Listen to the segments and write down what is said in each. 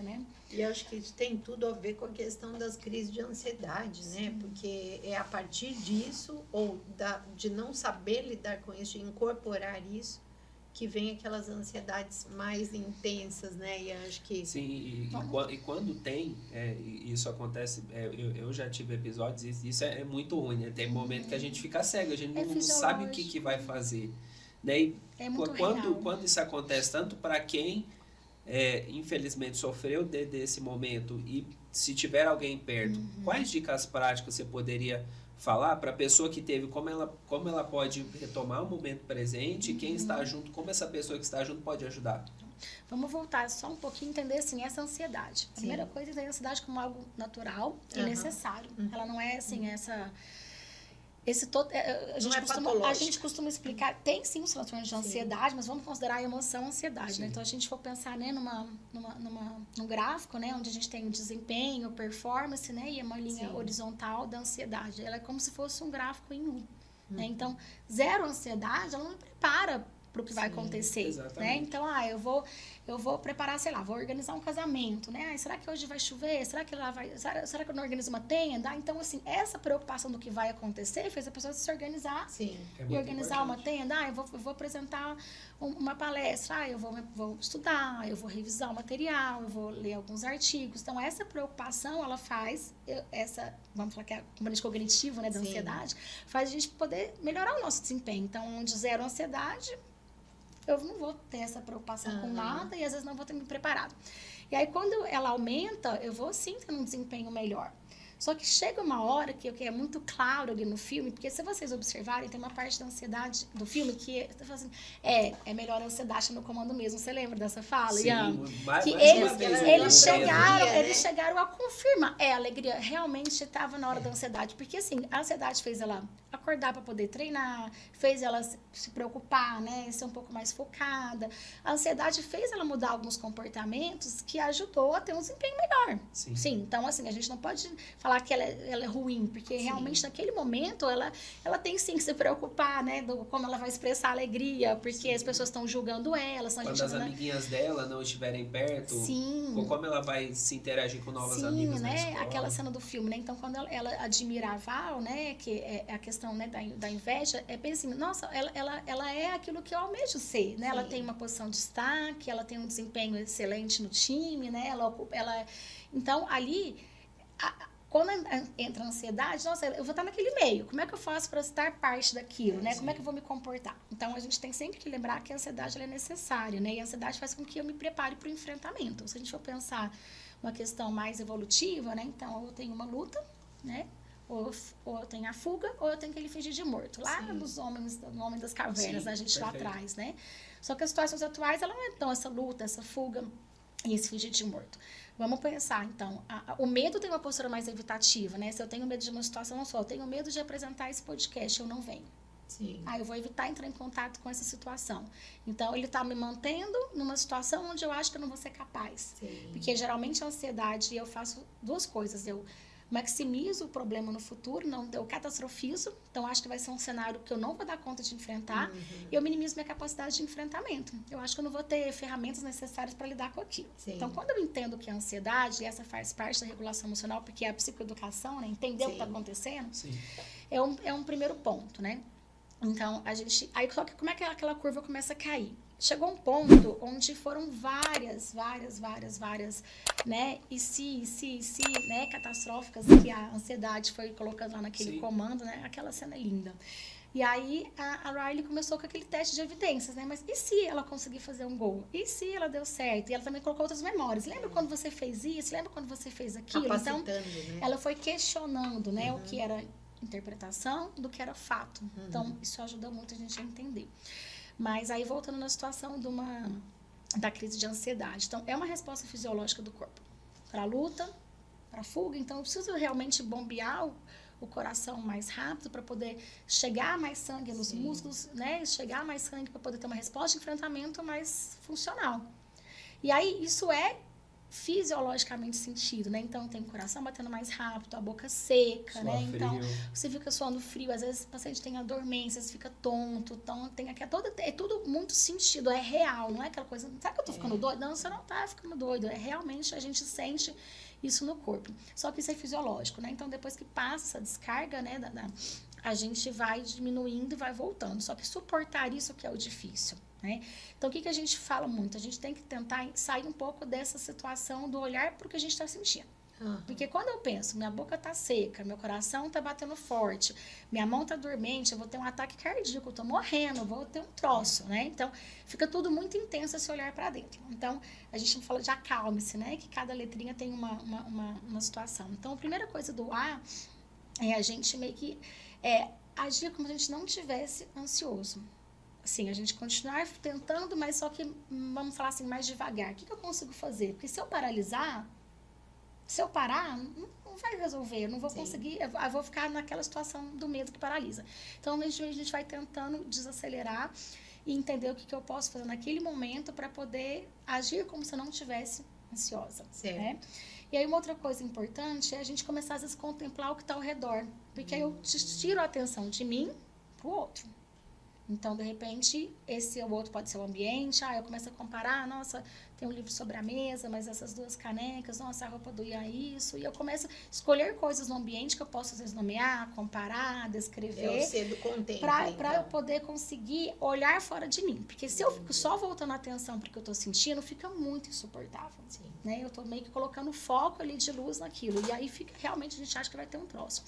né? E eu acho que isso tem tudo a ver com a questão das crises de ansiedade, né? Porque é a partir disso, ou de não saber lidar com isso, de incorporar isso, que vem aquelas ansiedades mais intensas, né? E eu acho que... Sim, e quando tem, isso acontece, eu já tive episódios, e isso é muito ruim, né? Tem momento que a gente fica cego, a gente não sabe o que vai fazer. Né? E muito real. Quando isso acontece, tanto para quem infelizmente sofreu desse momento, e se tiver alguém perto, quais dicas práticas você poderia falar para a pessoa que teve, como ela pode retomar o momento presente, e quem está junto, como essa pessoa que está junto pode ajudar? Vamos voltar só um pouquinho e entender assim, essa ansiedade. A primeira coisa é entender a ansiedade como algo natural e necessário. Ela não é assim, a gente costuma explicar, tem sim os transtornos de ansiedade, mas vamos considerar a emoção ansiedade, né? Então a gente for pensar, né, num gráfico, né, onde a gente tem o desempenho, performance, né, e uma linha horizontal da ansiedade. Ela é como se fosse um gráfico em U, né? Então, zero ansiedade, ela não prepara para o que vai acontecer, né? Então, eu vou preparar, sei lá, vou organizar um casamento, né? Será que hoje vai chover? Será que será que eu não organizo uma tenda? Então, assim, essa preocupação do que vai acontecer fez a pessoa se organizar e organizar uma tenda. Eu vou apresentar uma palestra, eu vou estudar, eu vou revisar o material, eu vou ler alguns artigos. Então, essa preocupação, ela faz vamos falar que é a componente cognitivo, né, da ansiedade, faz a gente poder melhorar o nosso desempenho. Então, de zero ansiedade, eu não vou ter essa preocupação com nada e às vezes não vou ter me preparado. E aí, quando ela aumenta, eu vou sim ter um desempenho melhor. Só que chega uma hora que é muito claro ali no filme, porque se vocês observarem, tem uma parte da ansiedade do filme que assim, é melhor a ansiedade no comando mesmo. Você lembra dessa fala, Ian? Que eles chegaram a confirmar. A alegria realmente estava na hora da ansiedade. Porque assim, a ansiedade fez ela acordar para poder treinar, fez ela se preocupar, né, ser um pouco mais focada. A ansiedade fez ela mudar alguns comportamentos que ajudou a ter um desempenho melhor. Sim, então assim, a gente não pode falar que ela é ruim, porque realmente naquele momento ela tem sim que se preocupar, né, como ela vai expressar alegria, porque as pessoas estão julgando ela. Quando as amiguinhas dela não estiverem perto, como ela vai se interagir com novas amigas na escola. Aquela cena do filme, né, então quando ela admira a Val, né, que é a questão, né, da inveja, bem assim, nossa, ela é aquilo que eu almejo ser, né, ela tem uma posição de destaque, ela tem um desempenho excelente no time, né, então ali, quando entra a ansiedade, nossa, eu vou estar naquele meio, como é que eu faço para estar parte daquilo, né, como é que eu vou me comportar? Então, a gente tem sempre que lembrar que a ansiedade ela é necessária, né, e a ansiedade faz com que eu me prepare para o enfrentamento. Se a gente for pensar uma questão mais evolutiva, né, então eu tenho uma luta, né, ou eu tenho a fuga, ou eu tenho aquele fingir de morto. Lá nos homens, no Homem das Cavernas, a gente lá atrás, né? Só que as situações atuais, ela não é tão essa luta, essa fuga e esse fingir de morto. Vamos pensar, então, o medo tem uma postura mais evitativa, né? Se eu tenho medo de uma situação, não só, eu tenho medo de apresentar esse podcast, eu não venho. Eu vou evitar entrar em contato com essa situação. Então, ele está me mantendo numa situação onde eu acho que eu não vou ser capaz. Porque, geralmente, a ansiedade, eu faço duas coisas. Eu maximizo o problema no futuro, eu catastrofizo, então acho que vai ser um cenário que eu não vou dar conta de enfrentar, e eu minimizo minha capacidade de enfrentamento. Eu acho que eu não vou ter ferramentas necessárias para lidar com aquilo. Então, quando eu entendo que a ansiedade, e essa faz parte da regulação emocional, porque é a psicoeducação, né, entender o que está acontecendo, é um primeiro ponto, né? Então, aí só que como é que aquela curva começa a cair? Chegou um ponto onde foram várias, né, né, catastróficas, que a ansiedade foi colocando lá naquele comando, né, aquela cena é linda. E aí a Riley começou com aquele teste de evidências, né, mas e se ela conseguir fazer um gol? E se ela deu certo? E ela também colocou outras memórias. Lembra quando você fez isso? Lembra quando você fez aquilo? Então, né? ela foi questionando, né, o que era interpretação do que era fato. Então, isso ajuda muito a gente a entender. Mas aí, voltando na situação da crise de ansiedade. Então, é uma resposta fisiológica do corpo para a luta, para a fuga. Então, eu preciso realmente bombear o coração mais rápido para poder chegar mais sangue nos músculos, né? Chegar mais sangue para poder ter uma resposta de enfrentamento mais funcional. E aí, isso é fisiologicamente sentido, né? Então, tem o coração batendo mais rápido, a boca seca, Suar né? Então, frio. você fica suando frio, às vezes o paciente tem a dormência, você fica tonto, então tem aqui, é tudo muito sentido, é real, não é aquela coisa, sabe que eu tô ficando doido? Não, você não tá ficando doido, é realmente a gente sente isso no corpo. Só que isso é fisiológico, né? Então, depois que passa essa descarga, né, a gente vai diminuindo e vai voltando. Só que suportar isso que é o difícil, né? Então, o que a gente fala muito? A gente tem que tentar sair um pouco dessa situação do olhar para o que a gente está sentindo. Porque quando eu penso, minha boca tá seca, meu coração tá batendo forte, minha mão tá dormente, eu vou ter um ataque cardíaco, eu tô morrendo, eu vou ter um troço, né? Então, fica tudo muito intenso esse olhar para dentro. Então, a gente fala de acalme-se, né? Que cada letrinha tem uma situação. Então, a primeira coisa do A é a gente meio que agir como se a gente não tivesse ansioso. Assim, a gente continuar tentando, mas só que, vamos falar assim, mais devagar. O que eu consigo fazer? Porque se eu parar, não vai resolver, eu não vou conseguir, eu vou ficar naquela situação do medo que paralisa. Então, a gente vai tentando desacelerar e entender o que eu posso fazer naquele momento para poder agir como se eu não estivesse ansiosa. Né? E aí, uma outra coisa importante é a gente começar, às vezes, a contemplar o que está ao redor. Porque aí eu tiro a atenção de mim para o outro. Então, de repente, esse ou outro pode ser o ambiente. Eu começo a comparar, nossa, tem um livro sobre a mesa, mas essas duas canecas, nossa, a roupa do Ian isso. E eu começo a escolher coisas no ambiente que eu posso, às vezes, nomear, comparar, descrever. Para eu poder conseguir olhar fora de mim. Porque se eu fico só voltando a atenção porque eu estou sentindo, fica muito insuportável. Né? Eu estou meio que colocando foco ali de luz naquilo. E aí, realmente, a gente acha que vai ter um troço.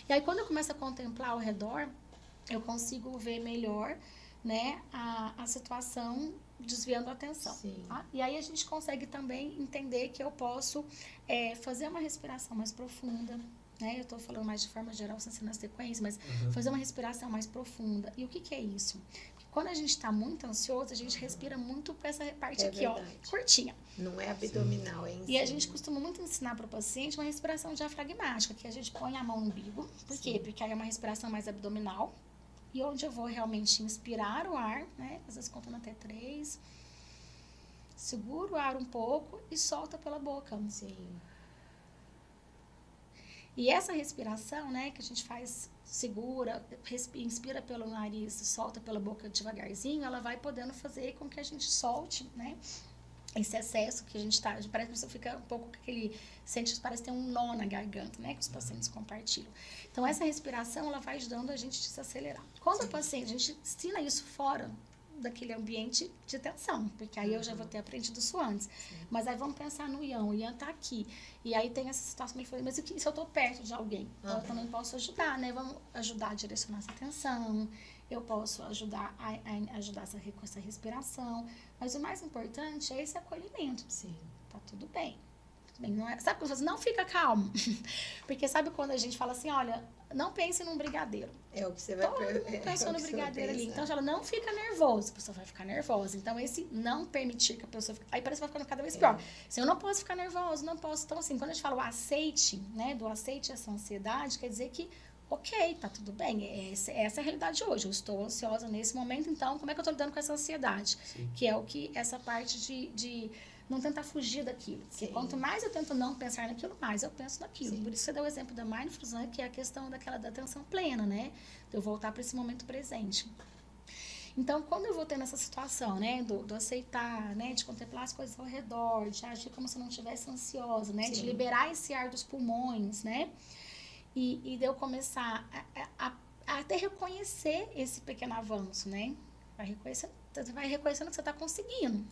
E aí, quando eu começo a contemplar ao redor, eu consigo ver melhor, né, a situação desviando a atenção. Tá? E aí a gente consegue também entender que eu posso fazer uma respiração mais profunda, né? Eu estou falando mais de forma geral, sem ser na sequência, mas fazer uma respiração mais profunda. E o que é isso? Porque quando a gente está muito ansioso, a gente respira muito para essa parte aqui, verdade. Ó, curtinha. Não é abdominal, é em E a gente costuma muito ensinar para o paciente uma respiração diafragmática, que a gente põe a mão no umbigo. Por quê? Porque aí é uma respiração mais abdominal. E onde eu vou realmente inspirar o ar, né? Às vezes contando até 3. Segura o ar um pouco e solta pela boca. E essa respiração, né? Que a gente faz, segura, inspira pelo nariz e solta pela boca devagarzinho, ela vai podendo fazer com que a gente solte, né? Esse excesso que a gente tá, parece que a pessoa fica um pouco com aquele, parece ter um nó na garganta, né, que os pacientes compartilham. Então, essa respiração, ela vai ajudando a gente a desacelerar. Quando o paciente, a gente ensina isso fora daquele ambiente de tensão, porque aí eu já vou ter aprendido isso antes. Mas aí vamos pensar no Ian, o Ian tá aqui. E aí tem essa situação que ele falou, mas se eu tô perto de alguém? Eu também posso ajudar, né, vamos ajudar a direcionar essa atenção. Eu posso ajudar a ajudar com essa respiração. Mas o mais importante é esse acolhimento. Tá tudo bem. Não é, sabe quando você não fica calmo? Porque sabe quando a gente fala assim, olha, não pense num brigadeiro. É o que você vai Todo mundo pensou no brigadeiro ali. Então, ela não fica nervosa. A pessoa vai ficar nervosa. Então, esse não permitir que a pessoa fique... Aí parece que vai ficando cada vez pior. Assim, eu não posso ficar nervoso, não posso. Então, assim, quando a gente fala o aceite, né, do aceite essa ansiedade, quer dizer que ok, tá tudo bem, essa é a realidade hoje, eu estou ansiosa nesse momento, então como é que eu tô lidando com essa ansiedade? Que é o que, essa parte de não tentar fugir daquilo. Porque quanto mais eu tento não pensar naquilo, mais eu penso naquilo. Por isso você deu o exemplo da mindfulness, né, que é a questão da atenção plena, né? De eu voltar para esse momento presente. Então, quando eu vou tendo essa situação, né, do aceitar, né, de contemplar as coisas ao redor, de agir como se eu não estivesse ansiosa, né, de liberar esse ar dos pulmões, né? E de eu começar a até reconhecer esse pequeno avanço, né? Você vai reconhecendo que você está conseguindo.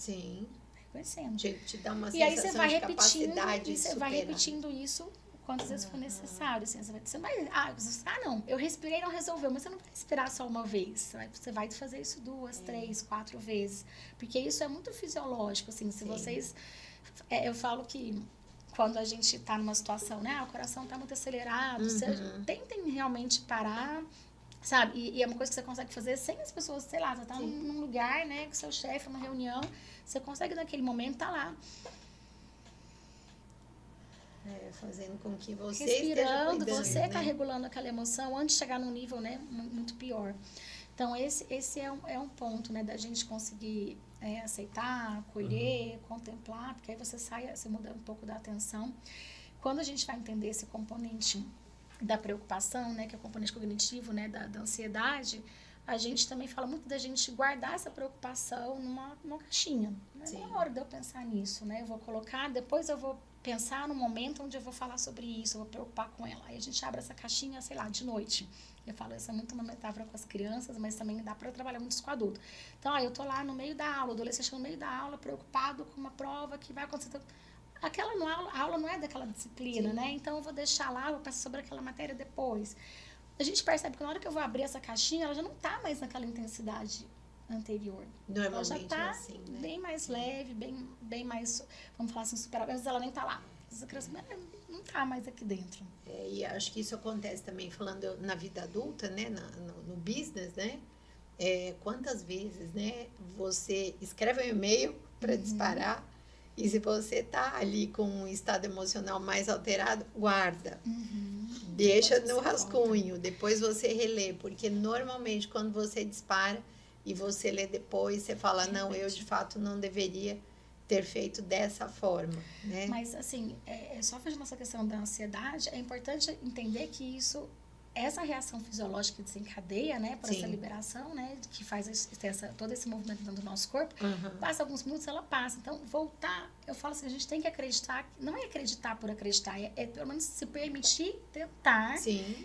Reconhecendo. Te dá uma sensação aí você vai repetindo, você vai repetindo isso quantas vezes for necessário. Assim, você vai, não, eu respirei e não resolveu, mas você não vai respirar só uma vez. Você vai fazer isso 2, 3, 4 vezes. Porque isso é muito fisiológico, assim, se vocês... eu falo que quando a gente está numa situação, né? O coração está muito acelerado. Tentem realmente parar, sabe? E é uma coisa que você consegue fazer sem as pessoas, sei lá, você está num lugar, né? Com seu chefe, numa reunião. Você consegue, naquele momento, estar lá. Fazendo com que você respirando, cuidando, você né? está regulando aquela emoção antes de chegar num nível, né? Muito pior. Então, esse é um ponto, né? Da gente conseguir aceitar, acolher, contemplar, porque aí você muda um pouco da atenção. Quando a gente vai entender esse componente da preocupação, né, que é o componente cognitivo, né, da ansiedade, a gente também fala muito da gente guardar essa preocupação numa caixinha. Né? Não é hora de eu pensar nisso, né? Eu vou colocar, depois eu vou pensar no momento onde eu vou falar sobre isso, eu vou preocupar com ela. Aí a gente abre essa caixinha, sei lá, de noite. Eu falo, essa é muito uma metáfora com as crianças, mas também dá para trabalhar muito com adulto. Então, eu tô lá no meio da aula, o adolescente no meio da aula, preocupado com uma prova que vai acontecer. A aula não é daquela disciplina, né? Então, eu vou deixar lá, vou passar sobre aquela matéria depois. A gente percebe que na hora que eu vou abrir essa caixinha, ela já não tá mais naquela intensidade anterior. Normalmente ela já tá assim, né? bem mais leve, bem mais, vamos falar assim, superável. Mas ela nem tá lá. Essa criança não tá mais aqui dentro. E acho que isso acontece também, falando na vida adulta, né? No business, né? Quantas vezes, né? Você escreve um e-mail para disparar, e se você tá ali com um estado emocional mais alterado, guarda. Deixa no rascunho, depois você relê, porque normalmente quando você dispara e você lê depois, você fala, não, eu de fato não deveria ter feito dessa forma, né? Mas assim, só fazendo essa questão da ansiedade, é importante entender que essa reação fisiológica que desencadeia, né, por essa liberação, né, que faz todo esse movimento dentro do nosso corpo, passa alguns minutos, ela passa. Então, voltar, eu falo assim, a gente tem que acreditar, não é acreditar por acreditar, é pelo menos se permitir tentar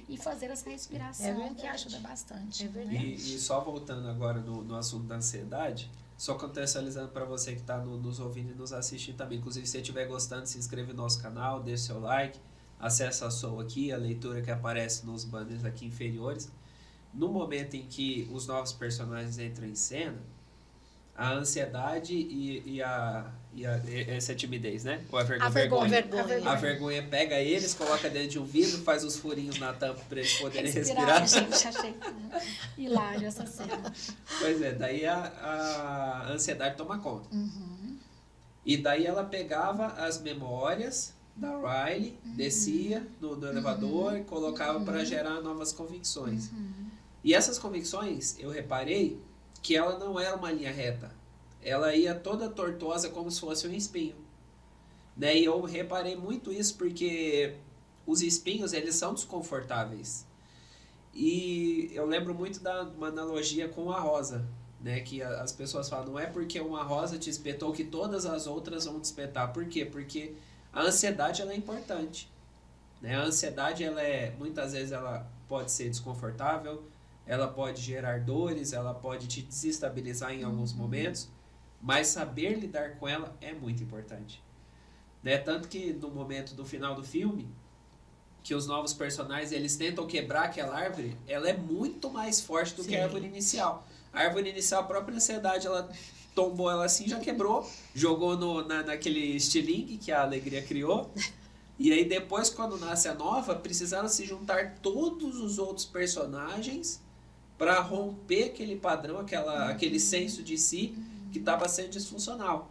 e fazer essa respiração, que ajuda bastante. É verdade. E só voltando agora no assunto da ansiedade, só contextualizando para você que está nos ouvindo e nos assistindo também. Inclusive, se você estiver gostando, se inscreve no nosso canal, deixe seu like, acesse a Soul aqui, a leitura que aparece nos banners aqui inferiores. No momento em que os novos personagens entram em cena, a ansiedade e essa timidez, né? Ou a vergonha. A vergonha pega eles, coloca dentro de um vidro, faz os furinhos na tampa para eles poderem respirar. Gente, achei hilário essa cena. Pois é, daí a ansiedade toma conta. E daí ela pegava as memórias da Riley, descia no elevador e colocava para gerar novas convicções. E essas convicções, eu reparei que ela não era uma linha reta. Ela ia toda tortuosa como se fosse um espinho. Né? E eu reparei muito isso porque os espinhos, eles são desconfortáveis. E eu lembro muito uma analogia com a rosa, né? Que as pessoas falam, não é porque uma rosa te espetou que todas as outras vão te espetar. Por quê? Porque a ansiedade, ela é importante. Né? A ansiedade, muitas vezes, ela pode ser desconfortável, ela pode gerar dores, ela pode te desestabilizar em alguns momentos, mas saber lidar com ela é muito importante. Né? Tanto que no momento do final do filme, que os novos personagens, eles tentam quebrar aquela árvore, ela é muito mais forte do que a árvore inicial. A árvore inicial, a própria ansiedade, ela tombou ela assim, já quebrou, jogou naquele estilingue que a alegria criou. E aí depois, quando nasce a nova, precisaram se juntar todos os outros personagens para romper aquele padrão, aquele senso de si que estava sendo disfuncional.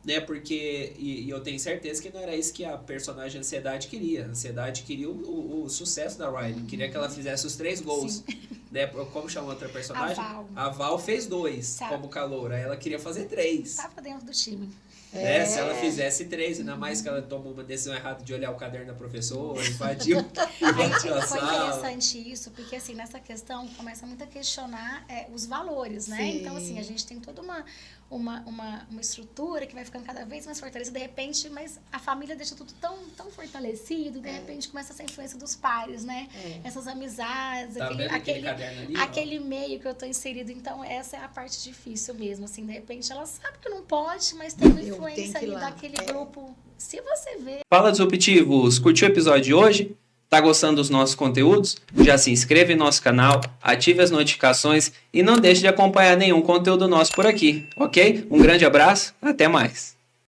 Né? Porque, e eu tenho certeza que não era isso que a personagem Ansiedade queria. A Ansiedade queria o sucesso da Riley, queria que ela fizesse os 3 gols. Né? Como chama outra personagem? A Val fez 2 como caloura, ela queria fazer 3. Tava dentro do time. Né? Se ela fizesse 3, ainda mais que ela tomou uma decisão errada de olhar o caderno da professora, invadiu a sala. Foi interessante isso, porque assim, nessa questão começa muito a questionar os valores, né? Então, assim, a gente tem toda uma estrutura que vai ficando cada vez mais fortalecida, de repente, mas a família deixa tudo tão fortalecido, de repente começa essa influência dos pares, né? Essas amizades, tá aquele meio que eu tô inserido. Então, essa é a parte difícil mesmo, assim, de repente ela sabe que não pode, mas tem uma influência ali daquele grupo. Se você vê... Fala, Disruptivos! Curtiu o episódio de hoje? Tá gostando dos nossos conteúdos? Já se inscreve no nosso canal, ative as notificações e não deixe de acompanhar nenhum conteúdo nosso por aqui, ok? Um grande abraço, até mais!